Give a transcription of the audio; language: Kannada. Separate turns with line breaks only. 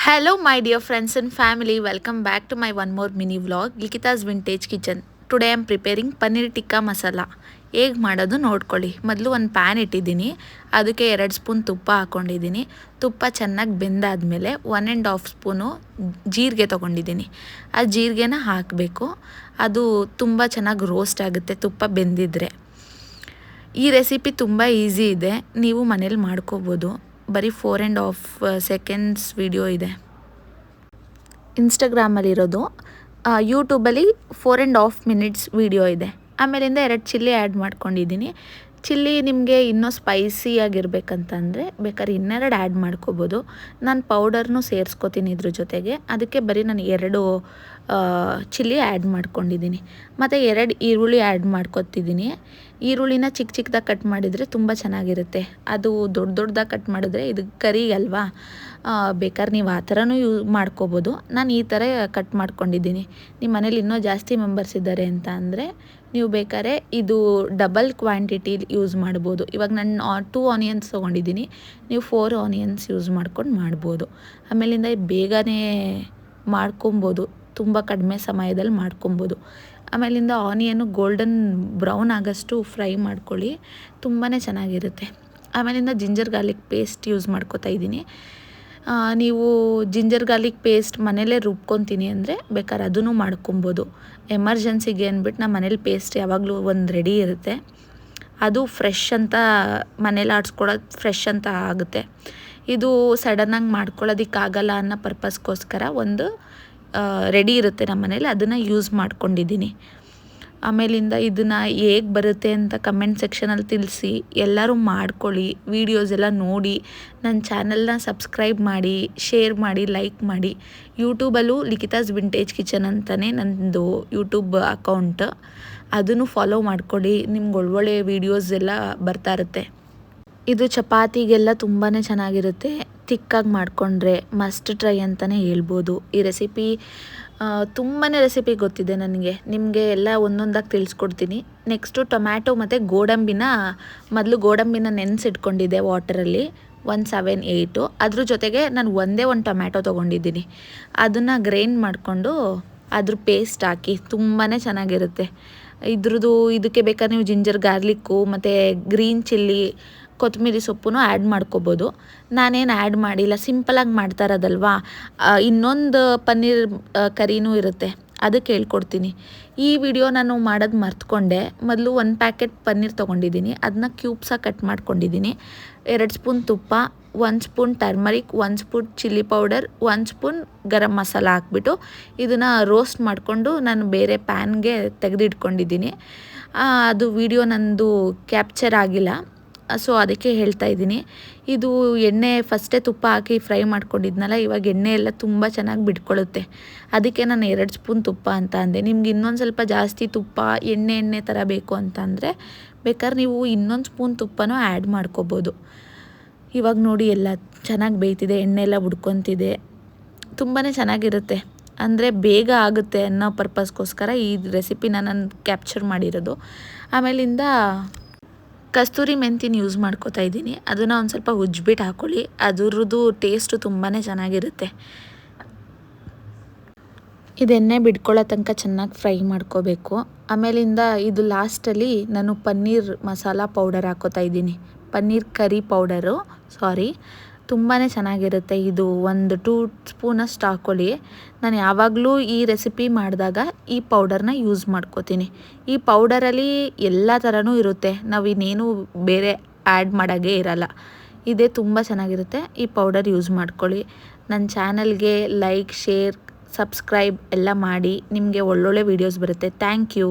Hello my dear friends and family, welcome back to my one more mini vlog, Likita's Vintage Kitchen. Today I am preparing paneer tikka masala. ಹೇಗೆ ಮಾಡೋದು ನೋಡ್ಕೊಳ್ಳಿ. ಮೊದಲು ಒಂದು ಪ್ಯಾನ್ ಇಟ್ಟಿದ್ದೀನಿ, ಅದಕ್ಕೆ 2 ಸ್ಪೂನ್ ತುಪ್ಪ ಹಾಕ್ಕೊಂಡಿದ್ದೀನಿ. ತುಪ್ಪ ಚೆನ್ನಾಗಿ ಬೆಂದಾದಮೇಲೆ 1.5 ಸ್ಪೂನು ಜೀರಿಗೆ ತೊಗೊಂಡಿದ್ದೀನಿ. ಆ ಜೀರಿಗೆನ ಹಾಕಬೇಕು. ಅದು ತುಂಬ ಚೆನ್ನಾಗಿ ರೋಸ್ಟ್ ಆಗುತ್ತೆ ತುಪ್ಪ ಬೆಂದಿದ್ರೆ. ಈ ರೆಸಿಪಿ ತುಂಬ ಈಸಿ ಇದೆ, ನೀವು ಮನೇಲಿ ಮಾಡ್ಕೋಬೋದು. ಬರೀ 4.5 ಸೆಕೆಂಡ್ಸ್ ವಿಡಿಯೋ ಇದೆ. ಇನ್ಸ್ಟಾಗ್ರಾಮಲ್ಲಿರೋದು, ಯೂಟ್ಯೂಬಲ್ಲಿ 4.5 ಮಿನಿಟ್ಸ್ ವಿಡಿಯೋ ಇದೆ. ಆಮೇಲಿಂದ 2 ಚಿಲ್ಲಿ ಆ್ಯಡ್ ಮಾಡ್ಕೊಂಡಿದ್ದೀನಿ. ಚಿಲ್ಲಿ ನಿಮಗೆ ಇನ್ನೂ ಸ್ಪೈಸಿಯಾಗಿರ್ಬೇಕಂತಂದರೆ ಬೇಕಾದ್ರೆ ಇನ್ನೆರಡು ಆ್ಯಡ್ ಮಾಡ್ಕೋಬೋದು. ನಾನು ಪೌಡರ್ನೂ ಸೇರಿಸ್ಕೋತೀನಿ ಇದ್ರ ಜೊತೆಗೆ, ಅದಕ್ಕೆ ಬರೀ ನಾನು 2 ಚಿಲ್ಲಿ ಆ್ಯಡ್ ಮಾಡ್ಕೊಂಡಿದ್ದೀನಿ. ಮತ್ತು 2 ಈರುಳ್ಳಿ ಆ್ಯಡ್ ಮಾಡ್ಕೊತಿದ್ದೀನಿ. ಈರುಳ್ಳಿನ ಚಿಕ್ಕ ಚಿಕ್ಕದಾಗಿ ಕಟ್ ಮಾಡಿದರೆ ತುಂಬ ಚೆನ್ನಾಗಿರುತ್ತೆ. ಅದು ದೊಡ್ಡ ದೊಡ್ಡದಾಗಿ ಕಟ್ ಮಾಡಿದ್ರೆ ಇದು ಕರಿ ಅಲ್ವಾ, ಬೇಕಾದ್ರೆ ನೀವು ಆ ಥರನೂ ಮಾಡ್ಕೋಬೋದು. ನಾನು ಈ ಥರ ಕಟ್ ಮಾಡ್ಕೊಂಡಿದ್ದೀನಿ. ನಿಮ್ಮ ಮನೇಲಿ ಇನ್ನೂ ಜಾಸ್ತಿ ಮೆಂಬರ್ಸ್ ಇದ್ದಾರೆ ಅಂತ ಅಂದರೆ ನೀವು ಬೇಕಾದ್ರೆ ಇದು ಡಬಲ್ ಕ್ವಾಂಟಿಟಿ ಯೂಸ್ ಮಾಡ್ಬೋದು. ಇವಾಗ ನಾನು 2 ಆನಿಯನ್ಸ್ ತೊಗೊಂಡಿದ್ದೀನಿ, ನೀವು 4 ಆನಿಯನ್ಸ್ ಯೂಸ್ ಮಾಡ್ಕೊಂಡು ಮಾಡ್ಬೋದು. ಆಮೇಲಿಂದ ಬೇಗನೆ ಮಾಡ್ಕೊಬೋದು, ತುಂಬ ಕಡಿಮೆ ಸಮಯದಲ್ಲಿ ಮಾಡ್ಕೊಬೋದು. ಆಮೇಲಿಂದ ಆನಿಯನ್ನು ಗೋಲ್ಡನ್ ಬ್ರೌನ್ ಆಗೋಷ್ಟು ಫ್ರೈ ಮಾಡ್ಕೊಳ್ಳಿ, ತುಂಬಾ ಚೆನ್ನಾಗಿರುತ್ತೆ. ಆಮೇಲಿಂದ ಜಿಂಜರ್ ಗಾರ್ಲಿಕ್ ಪೇಸ್ಟ್ ಯೂಸ್ ಮಾಡ್ಕೊತಾ ಇದ್ದೀನಿ. ನೀವು ಜಿಂಜರ್ ಗಾರ್ಲಿಕ್ ಪೇಸ್ಟ್ ಮನೇಲೇ ರುಬ್ಕೊತೀನಿ ಅಂದರೆ ಬೇಕಾದ್ರೆ ಅದನ್ನು ಮಾಡ್ಕೊಬೋದು. ಎಮರ್ಜೆನ್ಸಿಗೆ ಅಂದ್ಬಿಟ್ಟು ನಮ್ಮ ಮನೇಲಿ ಪೇಸ್ಟ್ ಯಾವಾಗಲೂ ಒಂದು ರೆಡಿ ಇರುತ್ತೆ. ಅದು ಫ್ರೆಶ್ ಅಂತ ಮನೇಲಿ ಆಡಿಸ್ಕೊಳ್ಳೋದು ಫ್ರೆಶ್ ಅಂತ ಆಗುತ್ತೆ. ಇದು ಸಡನ್ನಾಗಿ ಮಾಡ್ಕೊಳ್ಳೋದಕ್ಕಾಗಲ್ಲ ಅನ್ನೋ ಪರ್ಪಸ್ಗೋಸ್ಕರ ಒಂದು ರೆಡಿ ಇರುತ್ತೆ ನಮ್ಮ ಮನೇಲಿ, ಅದನ್ನು ಯೂಸ್ ಮಾಡ್ಕೊಂಡಿದ್ದೀನಿ. ಆಮೇಲಿಂದ ಇದನ್ನು ಹೇಗೆ ಬರುತ್ತೆ ಅಂತ ಕಮೆಂಟ್ ಸೆಕ್ಷನಲ್ಲಿ ತಿಳಿಸಿ. ಎಲ್ಲರೂ ಮಾಡ್ಕೊಳ್ಳಿ, ವೀಡಿಯೋಸ್ ಎಲ್ಲ ನೋಡಿ, ನನ್ನ ಚಾನಲ್ನ ಸಬ್ಸ್ಕ್ರೈಬ್ ಮಾಡಿ, ಶೇರ್ ಮಾಡಿ, ಲೈಕ್ ಮಾಡಿ. ಯೂಟ್ಯೂಬಲ್ಲೂ ಲಿಖಿತಾಸ್ ವಿಂಟೇಜ್ ಕಿಚನ್ ಅಂತಲೇ ನನ್ನದು ಯೂಟ್ಯೂಬ್ ಅಕೌಂಟ್, ಅದನ್ನು ಫಾಲೋ ಮಾಡ್ಕೊಳ್ಳಿ. ನಿಮ್ಗೆ ಒಳ್ಳೊಳ್ಳೆ ವೀಡಿಯೋಸ್ ಎಲ್ಲ ಬರ್ತಾ ಇರುತ್ತೆ. ಇದು ಚಪಾತಿಗೆಲ್ಲ ತುಂಬಾ ಚೆನ್ನಾಗಿರುತ್ತೆ. ತಿಕ್ಕಾಗಿ ಮಾಡಿಕೊಂಡ್ರೆ ಮಸ್ಟ್ ಟ್ರೈ ಅಂತಲೇ ಹೇಳ್ಬೋದು. ಈ ರೆಸಿಪಿ ತುಂಬಾ ರೆಸಿಪಿ ಗೊತ್ತಿದೆ ನನಗೆ, ನಿಮಗೆ ಎಲ್ಲ ಒಂದೊಂದಾಗಿ ತಿಳಿಸ್ಕೊಡ್ತೀನಿ. ನೆಕ್ಸ್ಟು ಟೊಮ್ಯಾಟೊ ಮತ್ತು ಮೊದಲು ಗೋಡಂಬಿನ ನೆನೆಸಿಟ್ಕೊಂಡಿದ್ದೆ ವಾಟರಲ್ಲಿ 1 7 8. ಅದ್ರ ಜೊತೆಗೆ ನಾನು ಒಂದೇ ಒಂದು ಟೊಮ್ಯಾಟೊ ತೊಗೊಂಡಿದ್ದೀನಿ. ಅದನ್ನು ಗ್ರೈಂಡ್ ಮಾಡಿಕೊಂಡು ಅದ್ರ ಪೇಸ್ಟ್ ಹಾಕಿ ತುಂಬಾ ಚೆನ್ನಾಗಿರುತ್ತೆ. ಇದಕ್ಕೆ ಬೇಕಾದ್ರೆ ನೀವು ಜಿಂಜರ್ ಗಾರ್ಲಿಕ್ಕು ಮತ್ತು ಗ್ರೀನ್ ಚಿಲ್ಲಿ, ಕೊತ್ತಂಬರಿ ಸೊಪ್ಪು ಆ್ಯಡ್ ಮಾಡ್ಕೋಬೋದು. ನಾನೇನು ಆ್ಯಡ್ ಮಾಡಿಲ್ಲ, ಸಿಂಪಲಾಗಿ ಮಾಡ್ತಾ ಇರೋದಲ್ವಾ. ಇನ್ನೊಂದು ಪನ್ನೀರ್ ಕರಿನೂ ಇರುತ್ತೆ, ಅದಕ್ಕೆ ಹೇಳ್ಕೊಡ್ತೀನಿ. ಈ ವಿಡಿಯೋ ನಾನು ಮಾಡೋದು ಮರ್ತ್ಕೊಂಡೆ. ಮೊದಲು 1 ಪ್ಯಾಕೆಟ್ ಪನ್ನೀರ್ ತೊಗೊಂಡಿದ್ದೀನಿ, ಅದನ್ನ ಕ್ಯೂಬ್ಸಾಗಿ ಕಟ್ ಮಾಡ್ಕೊಂಡಿದ್ದೀನಿ. 2 ಸ್ಪೂನ್ ತುಪ್ಪ, 1 spoon turmeric, 1 spoon chilli powder, 1 spoon garam masala ಹಾಕ್ಬಿಟ್ಟು ಇದನ್ನು ರೋಸ್ಟ್ ಮಾಡಿಕೊಂಡು ನಾನು ಬೇರೆ ಪ್ಯಾನ್ಗೆ ತೆಗೆದಿಟ್ಕೊಂಡಿದ್ದೀನಿ. ಅದು ವಿಡಿಯೋ ನಂದು ಕ್ಯಾಪ್ಚರ್ ಆಗಿಲ್ಲ, ಸೊ ಅದಕ್ಕೆ ಹೇಳ್ತಾ ಇದ್ದೀನಿ. ಇದು ಎಣ್ಣೆ ಫಸ್ಟೇ ತುಪ್ಪ ಹಾಕಿ ಫ್ರೈ ಮಾಡ್ಕೊಂಡಿದ್ನಲ್ಲ, ಇವಾಗ ಎಣ್ಣೆ ಎಲ್ಲ ತುಂಬ ಚೆನ್ನಾಗಿ ಬಿಟ್ಕೊಳ್ಳುತ್ತೆ. ಅದಕ್ಕೆ ನಾನು 2 ಸ್ಪೂನ್ ತುಪ್ಪ ಅಂತ ಅಂದೆ. ನಿಮ್ಗೆ ಇನ್ನೊಂದು ಸ್ವಲ್ಪ ಜಾಸ್ತಿ ತುಪ್ಪ ಎಣ್ಣೆ ಥರ ಬೇಕು ಅಂತ ಅಂದರೆ ಬೇಕಾದ್ರೆ ನೀವು ಇನ್ನೊಂದು ಸ್ಪೂನ್ ತುಪ್ಪನೂ ಆ್ಯಡ್ ಮಾಡ್ಕೋಬೋದು. ಇವಾಗ ನೋಡಿ ಎಲ್ಲ ಚೆನ್ನಾಗಿ ಬೇಯ್ತಿದೆ, ಎಣ್ಣೆ ಎಲ್ಲ ಬಿಡ್ಕೊತಿದೆ, ತುಂಬಾ ಚೆನ್ನಾಗಿರುತ್ತೆ. ಅಂದರೆ ಬೇಗ ಆಗುತ್ತೆ ಅನ್ನೋ ಪರ್ಪಸ್ಗೋಸ್ಕರ ಈ ರೆಸಿಪಿನ ನಾನು ಕ್ಯಾಪ್ಚರ್ ಮಾಡಿರೋದು. ಆಮೇಲಿಂದ ಕಸ್ತೂರಿ ಮೆಂತಿನ ಯೂಸ್ ಮಾಡ್ಕೋತಾ ಇದ್ದೀನಿ. ಅದನ್ನು ಒಂದು ಸ್ವಲ್ಪ ಉಜ್ಜಿಬಿಟ್ಟು ಹಾಕ್ಕೊಳ್ಳಿ, ಅದರದ್ದು ಟೇಸ್ಟು ತುಂಬಾ ಚೆನ್ನಾಗಿರುತ್ತೆ. ಇದು ಎಣ್ಣೆ ಬಿಡ್ಕೊಳ್ಳೋ ತನಕ ಚೆನ್ನಾಗಿ ಫ್ರೈ ಮಾಡ್ಕೋಬೇಕು. ಆಮೇಲಿಂದ ಇದು ಲಾಸ್ಟಲ್ಲಿ ನಾನು ಪನ್ನೀರ್ ಮಸಾಲ ಪೌಡರ್ ಹಾಕೋತಾ ಇದ್ದೀನಿ, ಪನ್ನೀರ್ ಕರಿ ಪೌಡರು, ತುಂಬಾ ಚೆನ್ನಾಗಿರುತ್ತೆ. ಇದು ಒಂದು 2 ಸ್ಪೂನಷ್ಟು ಹಾಕ್ಕೊಳ್ಳಿ. ನಾನು ಯಾವಾಗಲೂ ಈ ರೆಸಿಪಿ ಮಾಡಿದಾಗ ಈ ಪೌಡರ್ನ ಯೂಸ್ ಮಾಡ್ಕೋತೀನಿ. ಈ ಪೌಡರಲ್ಲಿ ಎಲ್ಲ ಥರನೂ ಇರುತ್ತೆ, ನಾವು ಇನ್ನೇನು ಬೇರೆ ಆ್ಯಡ್ ಮಾಡೋಂಗೇ ಇರಲ್ಲ. ಇದೇ ತುಂಬ ಚೆನ್ನಾಗಿರುತ್ತೆ. ಈ ಪೌಡರ್ ಯೂಸ್ ಮಾಡ್ಕೊಳ್ಳಿ. ನನ್ನ ಚಾನಲ್ಗೆ ಲೈಕ್, ಶೇರ್, ಸಬ್ಸ್ಕ್ರೈಬ್ ಎಲ್ಲ ಮಾಡಿ. ನಿಮಗೆ ಒಳ್ಳೊಳ್ಳೆ ವೀಡಿಯೋಸ್ ಬರುತ್ತೆ. Thank you.